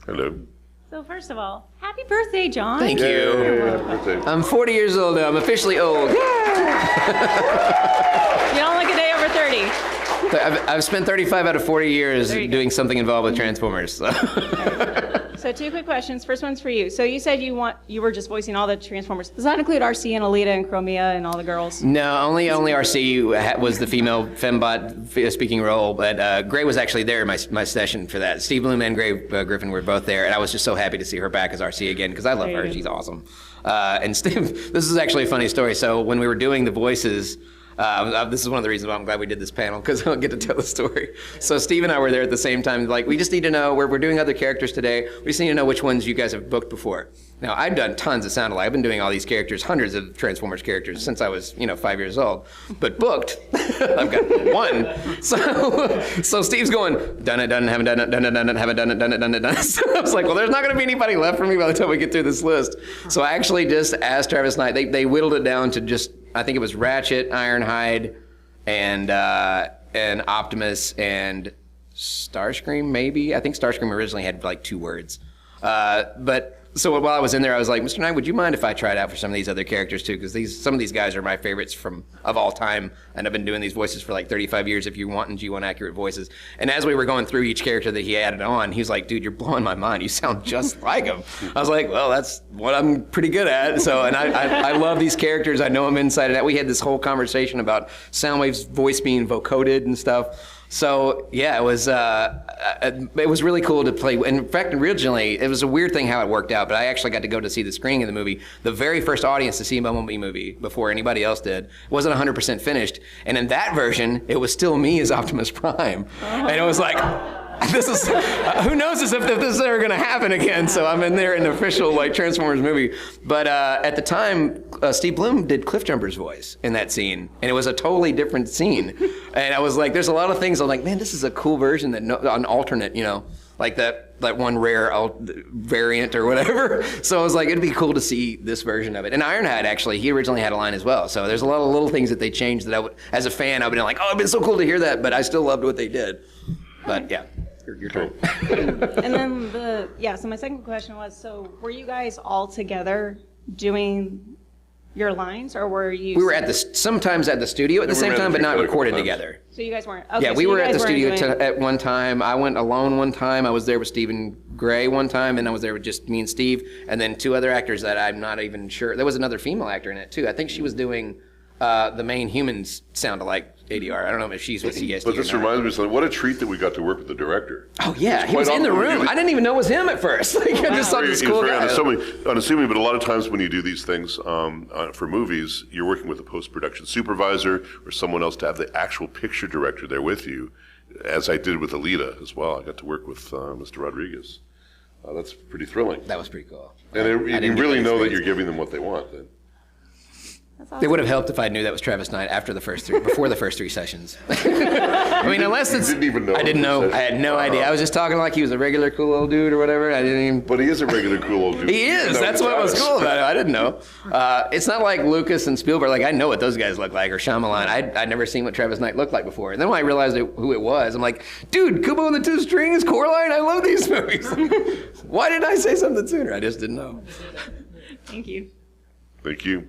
Hello. So first of all, happy birthday, Jon. Thank you. Happy birthday. I'm 40 years old now. I'm officially old. You don't look a day over 30. I've spent 35 out of 40 years There you go. doing something involved with Transformers. So. So 2 quick questions. First one's for you. So you said you were just voicing all the Transformers. Does that include RC and Alita and Chromia and all the girls? No, only RC was the female fembot speaking role, but Gray was actually there in my session for that. Steve Bloom and Gray Griffin were both there, and I was just so happy to see her back as RC again because I love her. She's awesome. And Steve, this is actually a funny story. So when we were doing the voices. This is one of the reasons why I'm glad we did this panel, because I'll get to tell the story. So Steve and I were there at the same time, like, we just need to know, we're doing other characters today, we just need to know which ones you guys have booked before. Now, I've done tons of sound-alike. I've been doing all these characters, hundreds of Transformers characters since I was, 5 years old. But booked, I've got one. So Steve's going, done it, haven't done it, haven't done it. So I was like, well, there's not going to be anybody left for me by the time we get through this list. So I actually just asked Travis Knight, they whittled it down to just, I think it was Ratchet, Ironhide, and Optimus, and Starscream, maybe? I think Starscream originally had like 2 words. So while I was in there, I was like, Mr. Knight, would you mind if I tried out for some of these other characters too? Because some of these guys are my favorites of all time, and I've been doing these voices for like 35 years if you want and G1 accurate voices. And as we were going through each character that he added on, he was like, dude, you're blowing my mind. You sound just like him. I was like, well, that's what I'm pretty good at. So, and I love these characters. I know them inside and out. We had this whole conversation about Soundwave's voice being vocoded and stuff. So yeah, it was really cool to play. In fact, originally it was a weird thing how it worked out, but I actually got to go to see the screening of the movie. The very first audience to see a Bumblebee movie before anybody else did. It wasn't 100% finished, and in that version, it was still me as Optimus Prime, and it was like. This is who knows if this is ever going to happen again. So I'm in there in the official like Transformers movie. But at the time, Steve Bloom did Cliffjumper's voice in that scene, and it was a totally different scene. And I was like, there's a lot of things I'm like, man, this is a cool version that an alternate, like that one rare variant or whatever. So I was like, it'd be cool to see this version of it. And Ironhide actually, he originally had a line as well. So there's a lot of little things that they changed that I would, as a fan, I've been like, oh, it'd been so cool to hear that, but I still loved what they did. But yeah. Your turn. And then so my second question was, so were you guys all together doing your lines, or were you? We were sometimes at the studio at the same time, but not recorded together. So you guys weren't? Okay, yeah, we were at the studio at one time. I went alone one time. I was there with Stephen Gray one time, and I was there with just me and Steve, and then 2 other actors that I'm not even sure. There was another female actor in it too. I think she was doing the main humans sound-alike ADR. I don't know if she's with CST. But this reminds me of something. What a treat that we got to work with the director. Oh yeah, he was in the room. I didn't even know it was him at first. Like, I just saw this cool guy. Unassuming, but a lot of times when you do these things for movies, you're working with a post-production supervisor or someone else to have the actual picture director there with you, as I did with Alita as well. I got to work with Mr. Rodriguez. That's pretty thrilling. That was pretty cool. And you really know that you're giving them what they want then. Awesome. It would have helped if I knew that was Travis Knight before the first 3 sessions. I mean, unless it's. You didn't even know. I didn't know. I had no idea. I was just talking like he was a regular cool old dude or whatever. I didn't even. But he is a regular cool old dude. He is. That's what was cool about it. I didn't know. It's not like Lucas and Spielberg. Like, I know what those guys look like, or Shyamalan. I'd never seen what Travis Knight looked like before. And then when I realized who it was, I'm like, dude, Kubo and the Two Strings, Coraline. I love these movies. Why didn't I say something sooner? I just didn't know. Thank you. Thank you.